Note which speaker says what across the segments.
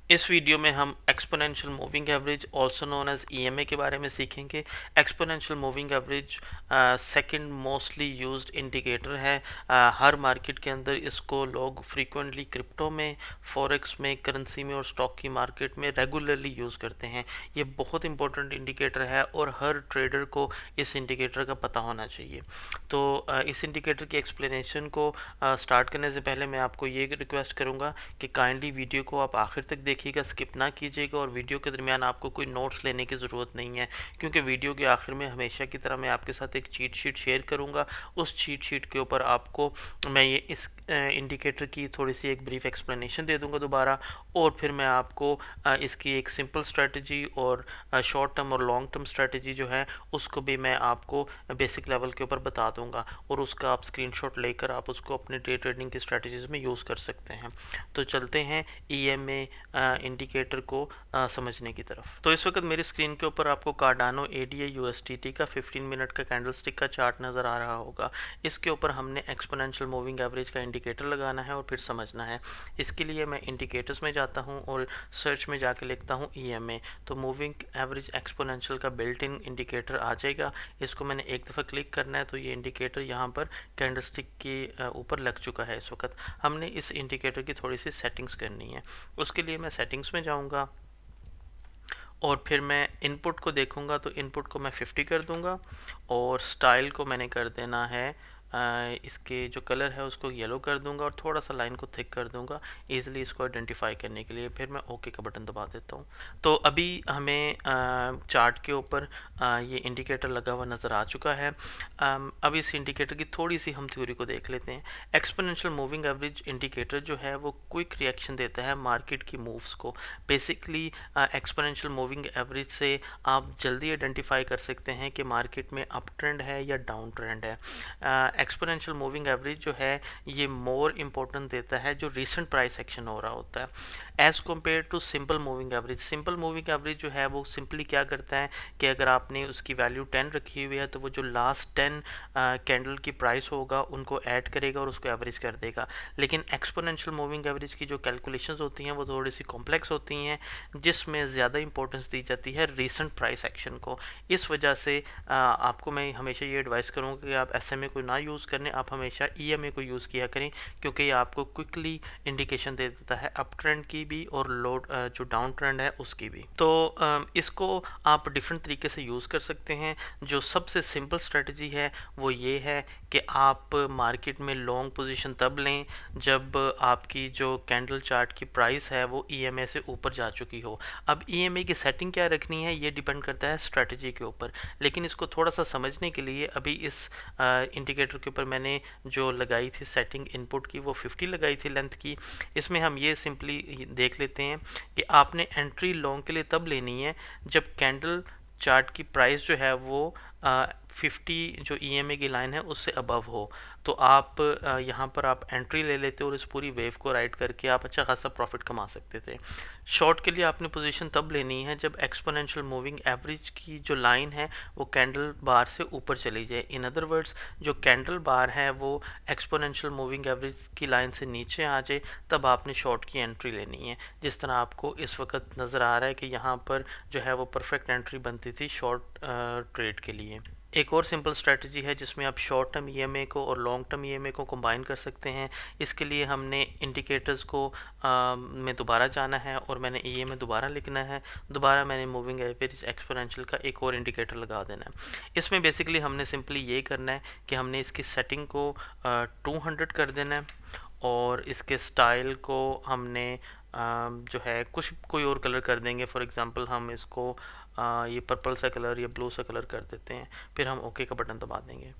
Speaker 1: इस वीडियो में हम exponential moving average also known as EMA के बारे में सीखेंगे। Exponential moving average second mostly used indicator है। हर मार्केट के अंदर इसको लोग फ्रीक्वेंटली क्रिप्टो में, फॉरेक्स में, करेंसी में और स्टॉक की मार्केट में रेगुलरली यूज़ करते हैं। ये बहुत इंपॉर्टेंट इंडिकेटर है और हर ट्रेडर को इस इंडिकेटर का पता होना चाहिए। तो इस इंडिकेटर की एक्सप्लेनेशन को स्टार्ट करने से पहले मैं आपको ये रिक्वेस्ट करूँगा कि काइंडली वीडियो को आप आखिर तक देखिएगा, स्किप ना कीजिएगा और वीडियो के दरमियान आपको कोई नोट्स लेने की ज़रूरत नहीं है, क्योंकि वीडियो के आखिर में हमेशा की तरह मैं आपके साथ एक चीट शीट शेयर करूँगा। उस चीट शीट के ऊपर आपको मैं ये इस इंडिकेटर की थोड़ी सी एक ब्रीफ एक्सप्लेनेशन दे दूंगा दोबारा, और फिर मैं आपको इसकी एक सिंपल स्ट्रेटजी और शॉर्ट टर्म और लॉन्ग टर्म स्ट्रेटजी जो है उसको भी मैं आपको बेसिक लेवल के ऊपर बता दूंगा, और उसका आप स्क्रीनशॉट लेकर आप उसको अपने डे ट्रेडिंग की स्ट्रेटजीज में यूज़ कर सकते हैं। तो चलते हैं ईएमए इंडिकेटर को समझने की तरफ। तो इस वक्त मेरी स्क्रीन के ऊपर आपको कार्डानो एडीए यूएसडीटी का 15 मिनट का कैंडलस्टिक का चार्ट नज़र आ रहा होगा। इसके ऊपर हमने एक्सपोनेंशियल मूविंग एवरेज का इंडिकेटर लगाना है और फिर समझना है। इसके लिए मैं इंडिकेटर्स में जाता हूं और सर्च में जाके लिखता हूं ईएमए, तो मूविंग एवरेज एक्सपोनेंशियल का बिल्ट इन इंडिकेटर आ जाएगा। इसको मैंने एक दफ़ा क्लिक करना है तो ये इंडिकेटर यहाँ पर कैंडलस्टिक के ऊपर लग चुका है। इस वक्त हमने इस इंडिकेटर की थोड़ी सी सेटिंग्स करनी है। उसके लिए मैं सेटिंग्स में जाऊँगा और फिर मैं इनपुट को देखूंगा, तो इनपुट को मैं 50 कर दूंगा और स्टाइल को मैंने कर देना है इसके जो कलर है उसको येलो कर दूंगा और थोड़ा सा लाइन को थिक कर दूंगा इजीली इसको आइडेंटिफाई करने के लिए। फिर मैं ओके का बटन दबा देता हूँ। तो अभी हमें चार्ट के ऊपर ये इंडिकेटर लगा हुआ नज़र आ चुका है। अब इस इंडिकेटर की थोड़ी सी हम थ्योरी को देख लेते हैं। एक्सपोनेंशियल मूविंग एवरेज इंडिकेटर जो है वो क्विक रिएक्शन देता है मार्केट की मूव्स को। बेसिकली एक्सपोनेंशियल मूविंग एवरेज से आप जल्दी आइडेंटिफाई कर सकते हैं कि मार्केट में अप ट्रेंड है या डाउन ट्रेंड है। एक्सपोनेंशियल मूविंग एवरेज जो है ये मोर इम्पोर्टेंट देता है जो रिसेंट प्राइस एक्शन हो रहा होता है as compare to simple moving average. Simple moving average जो है वो सिंपली क्या करता है कि अगर आपने उसकी वैल्यू 10 रखी हुई है तो वो जो लास्ट 10 कैंडल की प्राइस होगा उनको ऐड करेगा और उसको एवरेज कर देगा। लेकिन एक्सपोनेंशियल मूविंग एवरेज की जो कैलकुलेशंस होती हैं वो थोड़ी सी कॉम्प्लेक्स होती हैं, जिसमें ज़्यादा इंपॉर्टेंस दी जाती है रिसेंट प्राइस एक्शन को। इस वजह से आपको मैं हमेशा ये एडवाइस करूँगा कि आप एसएमए को ना यूज़ करें, आप हमेशा ईएमए को यूज़ किया करें, क्योंकि ये आपको क्विकली इंडिकेशन दे देता है अप ट्रेंड की भी और लो जो डाउन ट्रेंड है उसकी भी। तो इसको आप डिफरेंट तरीके से यूज़ कर सकते हैं। जो सबसे सिंपल स्ट्रेटजी है वो ये है कि आप मार्केट में लॉन्ग पोजीशन तब लें जब आपकी जो कैंडल चार्ट की प्राइस है वो ईएमए से ऊपर जा चुकी हो। अब ईएमए की सेटिंग क्या रखनी है ये डिपेंड करता है स्ट्रेटजी के ऊपर, लेकिन इसको थोड़ा सा समझने के लिए अभी इस इंडिकेटर के ऊपर मैंने जो लगाई थी सेटिंग इनपुट की वो 50 लगाई थी लेंथ की। इसमें हम ये सिंपली देख लेते हैं कि आपने एंट्री लॉन्ग के लिए तब लेनी है जब कैंडल चार्ट की प्राइस जो है वो 50 जो ईएमए की लाइन है उससे अबव हो। तो आप यहाँ पर आप एंट्री ले लेते और इस पूरी वेव को राइड करके आप अच्छा खासा प्रॉफिट कमा सकते थे। शॉर्ट के लिए आपने पोजीशन तब लेनी है जब एक्सपोनेंशियल मूविंग एवरेज की जो लाइन है वो कैंडल बार से ऊपर चली जाए। इन अदर वर्ड्स जो कैंडल बार है वो एक्सपोनेंशियल मूविंग एवरेज की लाइन से नीचे आ जाए, तब आपने शॉर्ट की एंट्री लेनी है। जिस तरह आपको इस वक्त नज़र आ रहा है कि यहाँ पर जो है वो परफेक्ट एंट्री बनती थी शॉर्ट ट्रेड के लिए। एक और सिंपल स्ट्रेटजी है जिसमें आप शॉर्ट टर्म ईएमए को और लॉन्ग टर्म ईएमए को कंबाइन कर सकते हैं। इसके लिए हमने इंडिकेटर्स को में दोबारा जाना है और मैंने ईएमए दोबारा लिखना है। दोबारा मैंने मूविंग एवरेज एक्सपोनेंशियल का एक और इंडिकेटर लगा देना है। इसमें बेसिकली हमने सिंपली ये करना है कि हमने इसकी सेटिंग को 200 कर देना है और इसके स्टाइल को हमने जो है कुछ कोई और कलर कर देंगे। फॉर एग्जांपल हम इसको ये पर्पल सा कलर या ब्लू सा कलर कर देते हैं, फिर हम ओके का बटन दबा देंगे।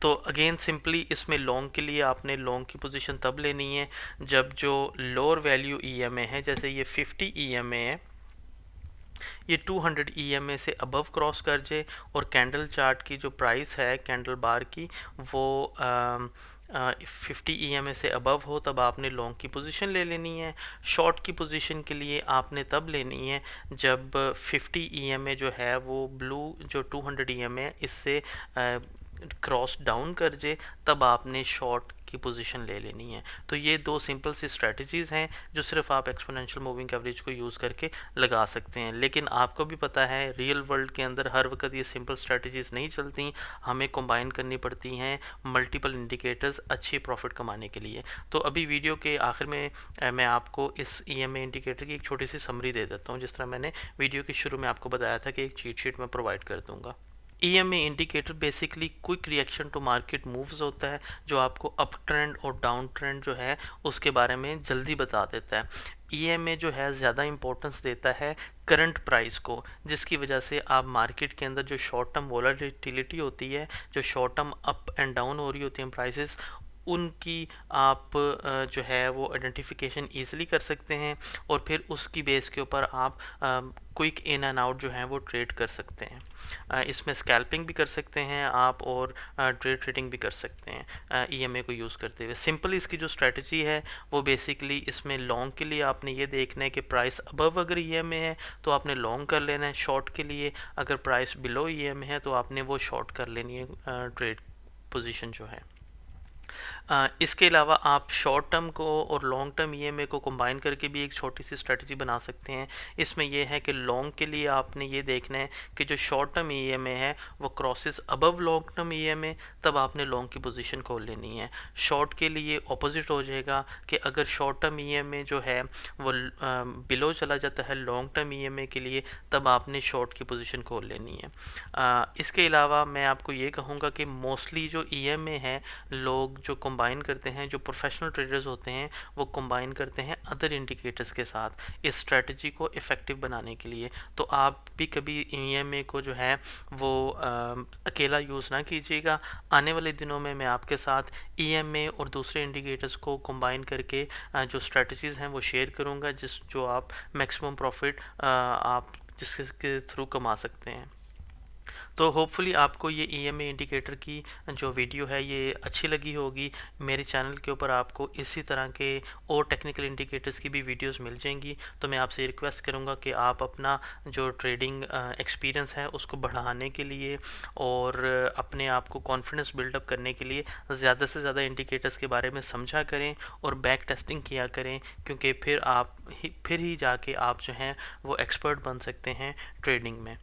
Speaker 1: तो अगेन सिंपली इसमें लॉन्ग के लिए आपने लॉन्ग की पोजीशन तब लेनी है जब जो लोअर वैल्यू ईएमए है, जैसे ये 50 ईएमए है, ये 200 ईएमए से अबव क्रॉस कर जाए और कैंडल चार्ट की जो प्राइस है कैंडल बार की वो 50 ईएमए से अबव हो, तब आपने लॉन्ग की पोजीशन ले लेनी है। शॉर्ट की पोजीशन के लिए आपने तब लेनी है जब 50 ईएमए जो है वो ब्लू जो 200 ईएमए इससे क्रॉस डाउन कर जाए, तब आपने शॉर्ट की पोजीशन ले लेनी है। तो ये दो सिंपल सी स्ट्रेटजीज़ हैं जो सिर्फ आप एक्सपोनेंशियल मूविंग एवरेज को यूज़ करके लगा सकते हैं। लेकिन आपको भी पता है रियल वर्ल्ड के अंदर हर वक्त ये सिंपल स्ट्रेटजीज़ नहीं चलती, हमें कंबाइन करनी पड़ती हैं मल्टीपल इंडिकेटर्स अच्छी प्रॉफिट कमाने के लिए। तो अभी वीडियो के आखिर में मैं आपको इस ईएमए इंडिकेटर की एक छोटी सी समरी दे देता हूँ, जिस तरह मैंने वीडियो के शुरू में आपको बताया था कि एक चीट शीट में प्रोवाइड कर दूंगा। EMA indicator basically quick reaction to market moves होता है, जो आपको अप ट्रेंड और डाउन ट्रेंड जो है उसके बारे में जल्दी बता देता है। ईएमए जो है ज़्यादा इंपॉर्टेंस देता है करंट प्राइस को, जिसकी वजह से आप मार्केट के अंदर जो शॉर्ट टर्म वोलेटिलिटी होती है, जो short term up and down हो रही होती हैं प्राइसेस, उनकी आप जो है वो आइडेंटिफिकेशन ईजिली कर सकते हैं और फिर उसकी बेस के ऊपर आप क्विक इन एंड आउट जो है वो ट्रेड कर सकते हैं। इसमें स्कैल्पिंग भी कर सकते हैं आप और ट्रेड ट्रेडिंग भी कर सकते हैं ईएमए को यूज़ करते हुए। सिंपल इसकी जो स्ट्रेटजी है वो बेसिकली इसमें लॉन्ग के लिए आपने ये देखना है कि प्राइस अबव अगर ईएमए है तो आपने लॉन्ग कर लेना है, शॉर्ट के लिए अगर प्राइस बिलो ईएमए है तो आपने वो शॉर्ट कर लेनी है ट्रेड पोजीशन जो है। इसके अलावा आप शॉर्ट टर्म को और लॉन्ग टर्म ईएमए को कंबाइन करके भी एक छोटी सी स्ट्रेटजी बना सकते हैं। इसमें यह है कि लॉन्ग के लिए आपने ये देखना है कि जो शॉर्ट टर्म ईएमए है वो crosses above long term EMA, तब आपने लॉन्ग की पोजीशन खोल लेनी है। शॉर्ट के लिए ऑपोजिट हो जाएगा कि अगर शॉर्ट टर्म ईएमए जो है वो बिलो चला जाता है लॉन्ग टर्म ईएमए के लिए, तब आपने शॉर्ट की पोजीशन खोल लेनी है। इसके अलावा मैं आपको ये कहूँगा कि मोस्टली जो ईएमए है लोग जो कंबाइन करते हैं, जो प्रोफेशनल ट्रेडर्स होते हैं वो कंबाइन करते हैं अदर इंडिकेटर्स के साथ इस स्ट्रेटजी को इफ़ेक्टिव बनाने के लिए। तो आप भी कभी ईएमए को जो है वो अकेला यूज़ ना कीजिएगा। आने वाले दिनों में मैं आपके साथ ईएमए और दूसरे इंडिकेटर्स को कंबाइन करके जो स्ट्रेटजीज़ हैं वो शेयर करूँगा, जो आप मैक्सिमम प्रॉफिट आप जिसके थ्रू कमा सकते हैं। तो होपफुली आपको ये ईएमए इंडिकेटर की जो वीडियो है ये अच्छी लगी होगी। मेरे चैनल के ऊपर आपको इसी तरह के और टेक्निकल इंडिकेटर्स की भी वीडियोस मिल जाएंगी। तो मैं आपसे रिक्वेस्ट करूँगा कि आप अपना जो ट्रेडिंग एक्सपीरियंस है उसको बढ़ाने के लिए और अपने आप को कॉन्फिडेंस बिल्डअप करने के लिए ज़्यादा से ज़्यादा इंडिकेटर्स के बारे में समझा करें और बैक टेस्टिंग किया करें, क्योंकि फिर ही जाके आप जो हैं वो एक्सपर्ट बन सकते हैं ट्रेडिंग में।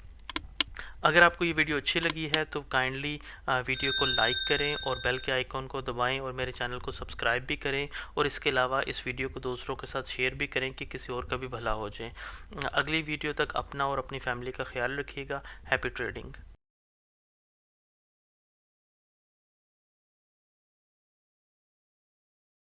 Speaker 1: अगर आपको ये वीडियो अच्छी लगी है तो काइंडली वीडियो को लाइक करें और बेल के आइकॉन को दबाएं और मेरे चैनल को सब्सक्राइब भी करें, और इसके अलावा इस वीडियो को दूसरों के साथ शेयर भी करें कि किसी और का भी भला हो जाए। अगली वीडियो तक अपना और अपनी फैमिली का ख्याल रखिएगा। Happy trading.